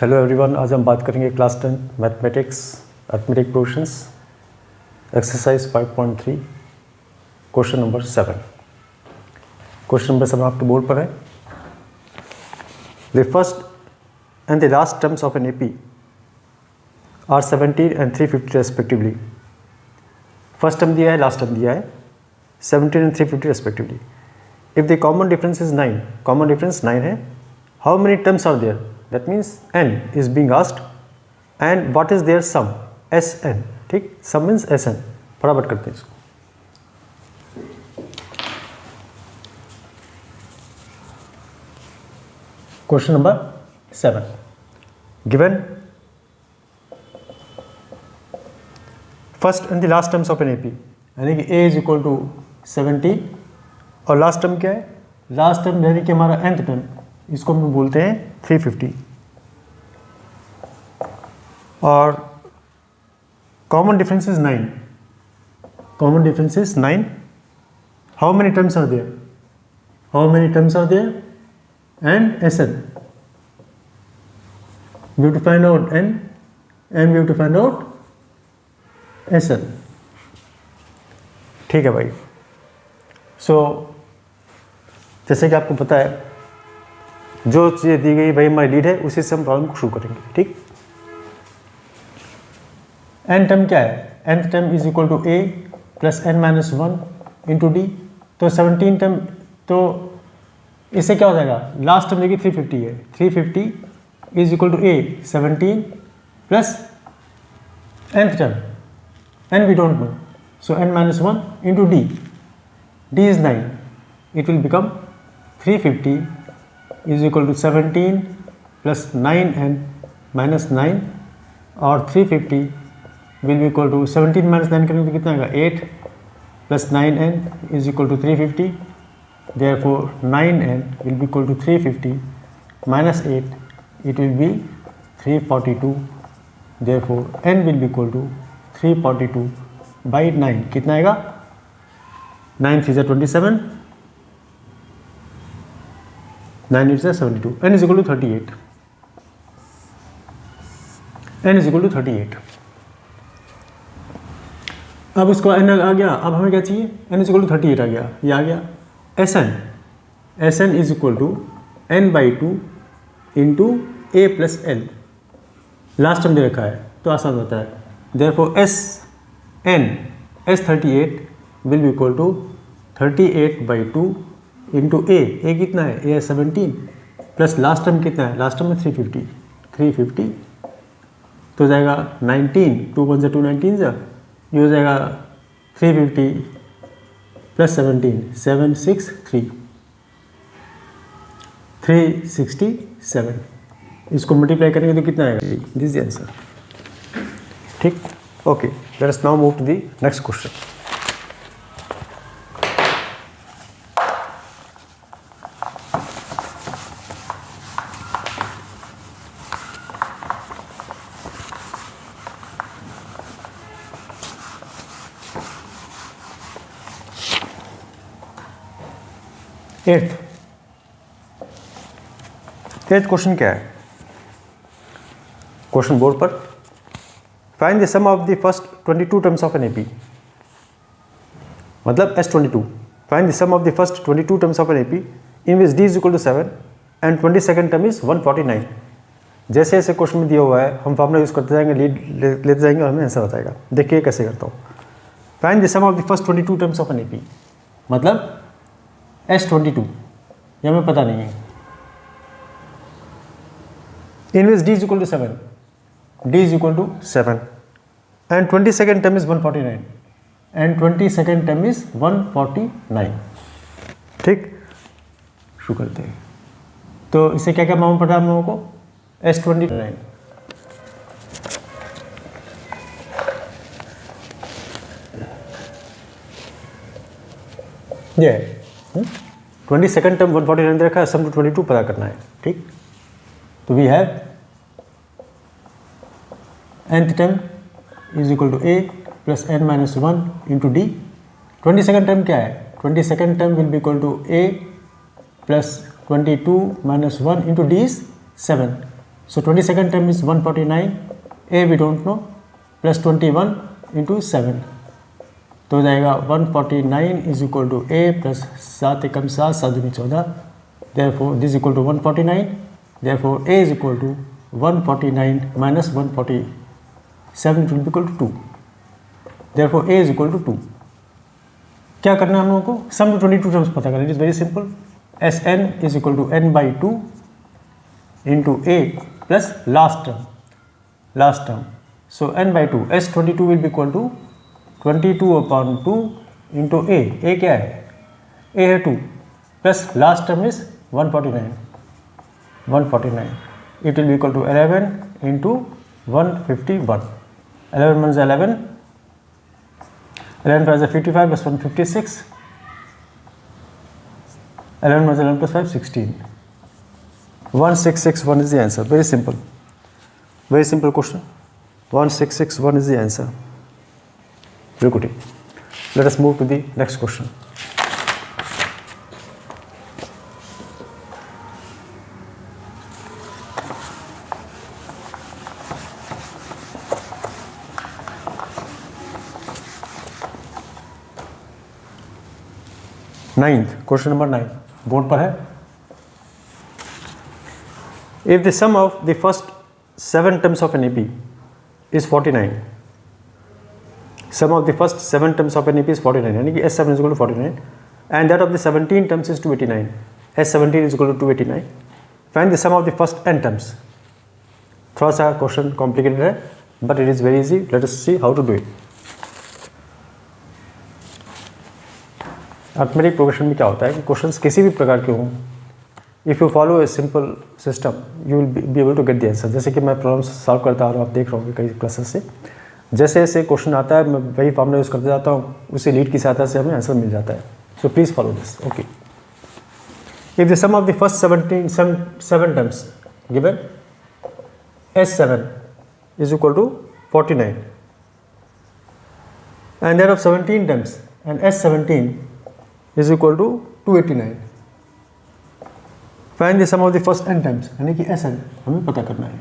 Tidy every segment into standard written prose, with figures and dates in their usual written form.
Hello everyone, आज हम बात करेंगे class 10 mathematics arithmetic progressions exercise 5.3 question number 7। Question number 7 आपके बोर्ड पर है। The first and the last terms of an AP are 17 and 350 respectively. First term दिया है, लास्ट टर्म दिया है 17 and 350 respectively. If the common difference is 9, common difference 9 है, how many terms are there? That means n is being asked and what is their sum? Sn। ठीक, sum means Sn। फटाफट करते हैं इसको। Question number 7 given first and the last terms of an AP, यानी कि a is equal to 70 और last term क्या है? लास्ट टर्म यानी कि हमारा nth टर्म, इसको हम बोलते हैं 350 और common difference is 9। Common difference is 9। How many terms are there? How many terms are there? And Sn। We have to find out n and we have to find out Sn। ठीक है भाई। सो जैसे कि आपको पता है, जो चीज़ें दी गई भाई हमारी लीड है, उसी से हम प्रॉब्लम को शुरू करेंगे। ठीक, एन टर्म क्या है? nth term is equal to a plus n minus 1 into d. तो 17 टर्म, तो इससे क्या हो जाएगा? लास्ट टर्म देखिए 350 है, 350 is equal to a 17 plus nth term n we don't know, so n minus 1 into D, D is 9, it will become 350 is equal to 17 plus 9n minus 9 और 350 will be equal to 17 minus 9 करेंगे तो कितना आएगा? 8 plus 9n is equal to 350। Therefore 9n will be equal to 350 minus 8, it will be 342। Therefore n will be equal to 342 by 9, कितना आएगा? 9 3 27, 9 8 72, n is equal to 38। n is equal to 38। अब उसको n आ गया, अब हमें क्या चाहिए? n is equal to 38 आ गया, ये आ गया। Sn इज equal to n by 2 into a plus L. Last term दे रखा है तो आसान होता है। Therefore Sn S38 will be equal to 38 by 2 into a कितना है? a 17 प्लस लास्ट टर्म कितना है? लास्ट टर्म में 350 तो हो जाएगा 19, 2 1 से 2 19 जा, ये हो जाएगा 350 प्लस 17 763 367। इसको मल्टीप्लाई करेंगे तो कितना आएगा? This is answer. ठीक, okay, let us now move to the next question. Eighth question क्या है? क्वेश्चन बोर्ड पर, find the sum of the first 22 terms of an AP, मतलब S22। Find the sum of the first 22 terms of an AP in which d is equal to 7 and 22nd term is 149। जैसे जैसे question में दिया हुआ है हम formula use करते जाएंगे, लीड लेते जाएंगे और हमें आंसर बताएगा। देखिए कैसे करता हूँ। Find the sum of the first 22 terms of an AP, मतलब S22, ये हमें पता नहीं है। In which d is equal to 7, d is equal to 7 and 22nd term is 149 and 22nd term is 149। ठीक, शुरू करते हैं। तो इससे क्या क्या मालूम पड़ा हम लोगों को? S29 ये 22nd टर्म 149 रखा है, सम टू 22 पता करना है। ठीक, तो we have nth term is equal to a plus n minus 1 into D. 22nd term क्या है? 22nd term will be equal to a plus 22 minus 1 into d is 7. So 22nd term is 149, a we don't know, plus 21 into 7, तो हो जाएगा 149 is equal to a plus 7 एकम 7 7 दूनी 14, therefore this is equal to 149, therefore a is equal to 149 minus 147, it will be equal to 2, therefore a is equal to 2. क्या करना है हम लोगों को? सम टू 22 टर्म्स पता करना. It is very simple. S n is equal to n by 2 into a plus last term. So n by 2, S 22 will be equal to 22/2 into a. A क्या है? ए है 2 plus last term is 149. It will be equal to 11 into 151. 11 × 11, 11 × 55 plus 156, 11 × 11 plus 5 16. 1661 is the answer. Very simple question. 1661 is the answer. Very good. Let us move to the next question. Question number 9 board पर है. If the sum of the first 7 terms of an AP is 49, sum of the first 7 terms of an AP is 49, यानी कि S7 is equal to 49, and that of the 17 terms is 289, S17 is equal to 289. Find the sum of the first n terms. थोड़ा सा question complicated है, but it is very easy. Let us see how to do it. Arithmetic progression में क्या होता है कि questions किसी भी प्रकार के हों, if you follow a simple system you will be able to get the answer. जैसे कि मैं प्रॉब्लम्स सॉल्व करता आ रहा हूँ, आप देख रहे होंगे कई क्लासेस से, जैसे जैसे क्वेश्चन आता है मैं वही फॉर्मूला यूज़ करते जाता हूँ, उसी लीड की सहायता से हमें आंसर मिल जाता है. So please follow this. Okay. If the sum of the first 7 terms given S7 is equal to 49 and that of 17 terms and S17 is equal to 289. Find the sum of the first n terms, यानी कि Sn हमें पता करना है.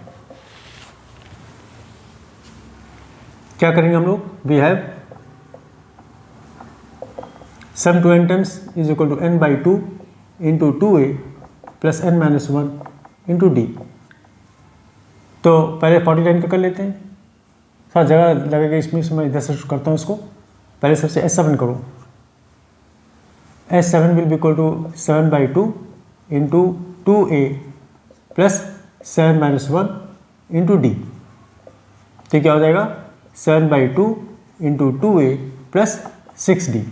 क्या करेंगे हम लोग? We have sum to n terms is equal to n by 2 into 2a plus n minus 1 into d. तो पहले 49 का कर लेते हैं, थोड़ा जगह लगेगा इसमें, मैं इधर से करता हूँ इसको. पहले सबसे S7 करो. S7 will be equal to 7 by 2 into 2a plus 7 minus 1 into d. तो क्या हो जाएगा? 7 by 2 into 2a plus 6d.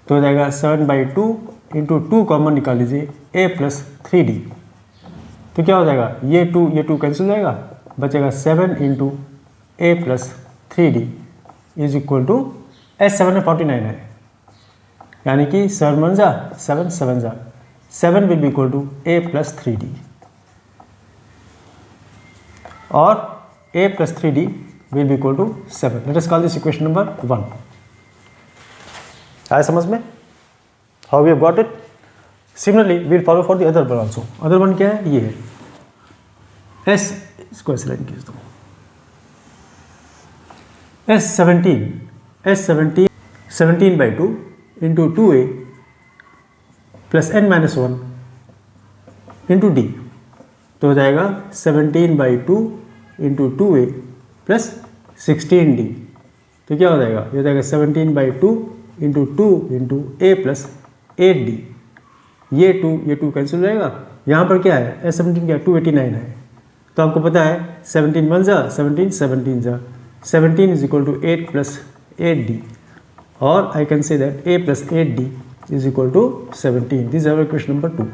तो हो जाएगा 7 by 2 into 2 कॉमन निकाल लीजिए, a plus 3d. तो क्या हो जाएगा? ये 2 कैंसिल हो जाएगा, बचेगा 7 into a plus 3d is equal to S7 में 49 है, यानी कि 7 1 जा 7 7 जा 7 will be equal to a plus 3d और a plus 3d will be equal to 7. Let us call this equation number 1. आया समझ में? How we have got it? Similarly we'll follow for the other one also. Other one क्या है? ये है S, इसको ऐसे लाइन खींच दो. S17 17 by 2 into 2a plus n minus 1 into d. तो हो जाएगा 17 by 2 into 2a plus 16d. तो क्या हो जाएगा? ये हो जाएगा 17 by 2 into 2 into a plus 8d. ये 2 कैंसिल हो जाएगा. यहाँ पर क्या है? S17 क्या? 289 है. तो आपको पता है 17 1 जा 17 जा 17 is equal to 8 plus 8d, or I can say that a plus 8d is equal to 17. This is our equation number 2.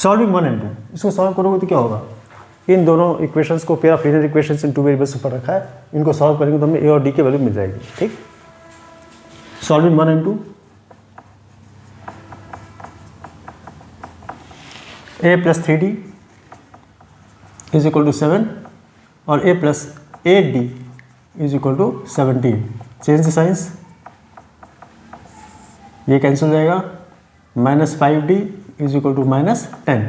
Solving 1 and 2. इसको सॉल्व करोगे तो क्या होगा? इन दोनों इक्वेशंस को pair of linear equations in 2 variables पर रखा है, इनको सॉल्व करेंगे तो हमें a और d की वैल्यू मिल जाएगी. ठीक. Solving 1 and 2. a plus 3d is equal to 7 और a plus 8d is equal to 17. Change the science, ये कैंसिल हो जाएगा. -5d is equal to -10.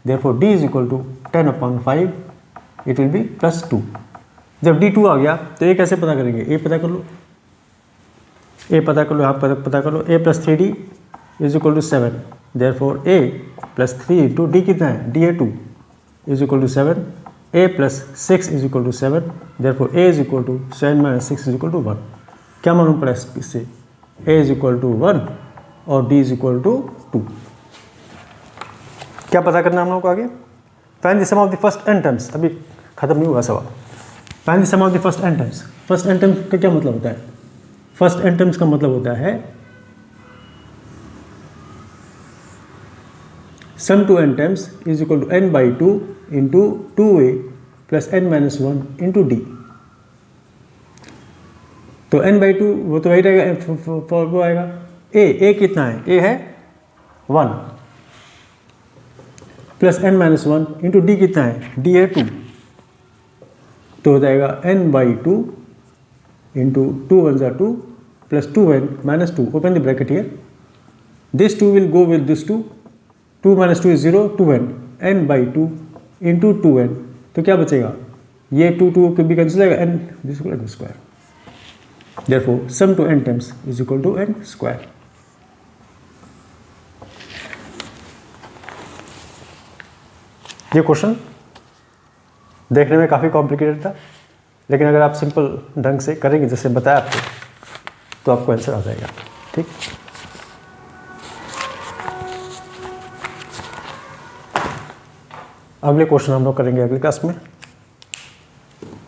Therefore d is equal to 10/5 it will B +2। जब D2 आ गया तो ए कैसे पता करेंगे, ए पता कर लो, ए पता कर लो, यहाँ पता कर लो, a + 3d = 7, therefore a + 3 × d कितना है, da2 = 7, a + 6 = 7, देयरफॉर a = 7 - 6 = 1। क्या मालूम पड़ा इससे, a = 1 और d = 2। क्या पता करना हम लोग को आगे, find the sum of the first n terms. अभी खत्म नहीं हुआ सवाल। Find the sum of the first n terms. First n terms का क्या मतलब होता है, फर्स्ट n टर्म्स का मतलब होता है sum to n terms is equal to n/2 into 2a plus n - 1 into d। तो n/2 वो तो वही रहेगा, वो आएगा a कितना है, a है 1 प्लस n - 1 इंटू d कितना है, d है 2, तो हो जाएगा n/2 into 2 × 2 plus 2n - 2, open the bracket here, this 2 will go with this 2, 2 - 2 is 0, 2n, n/2 into 2n, तो क्या बचेगा, ये 2 के भी कैंसिल जाएगा, n this equal to square, therefore sum to n terms is equal to n square. ये question देखने में काफ़ी कॉम्प्लिकेटेड था, लेकिन अगर आप सिंपल ढंग से करेंगे जैसे बताया आपको, तो आपको आंसर आ जाएगा। ठीक, अगले क्वेश्चन हम लोग करेंगे अगले क्लास में।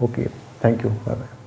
Okay, thank you, bye bye.